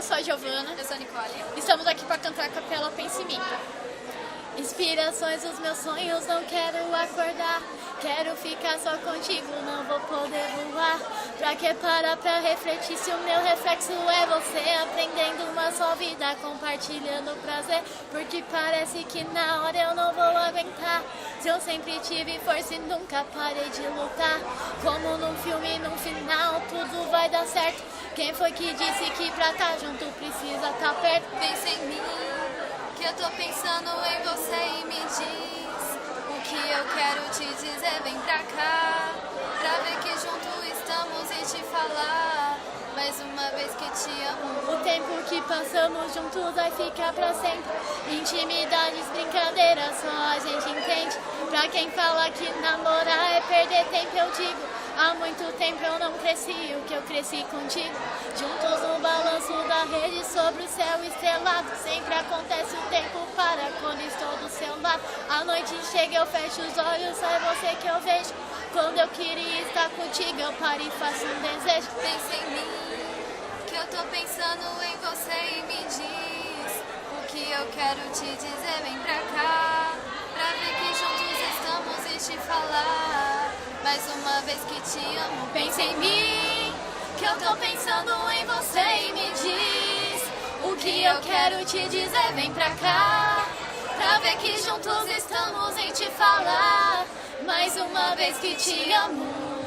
Eu sou a Giovana. Eu sou a Nicole. Estamos aqui para cantar a capela Pensa em Mim. Inspirações dos meus sonhos, não quero acordar. Quero ficar só contigo, não vou poder voar. Pra que parar pra refletir se o meu reflexo é você? Aprendendo uma só vida, compartilhando prazer. Porque parece que na hora eu não vou aguentar. Se eu sempre tive força e nunca parei de lutar. Como num filme, num final, tudo vai dar certo. Quem foi que disse que pra tá junto precisa tá perto? Pensa em mim, que eu tô pensando em você e me diz o que eu quero te dizer, vem pra cá, pra ver que juntos estamos e te falar mais uma vez que te amo. O tempo que passamos juntos vai ficar pra sempre. Intimidades, brincadeiras, só a gente entende. Pra quem fala que namorar é perder tempo, eu digo, há muito tempo eu não cresci, o que eu cresci contigo. Juntos no balanço da rede sobre o céu estrelado. Sempre acontece o tempo para quando estou do seu lado. A noite chega, eu fecho os olhos, só é você que eu vejo. Quando eu queria estar contigo, eu paro e faço um desejo. Pensa em mim, que eu tô pensando em você e me diz o que eu quero te dizer, vem pra cá, pra ver que juntos estamos e te falar mais uma vez que te amo. Pensa em mim, que eu tô pensando em você e me diz o que eu quero te dizer, vem pra cá, pra ver que juntos estamos em te falar mais uma vez que te amo.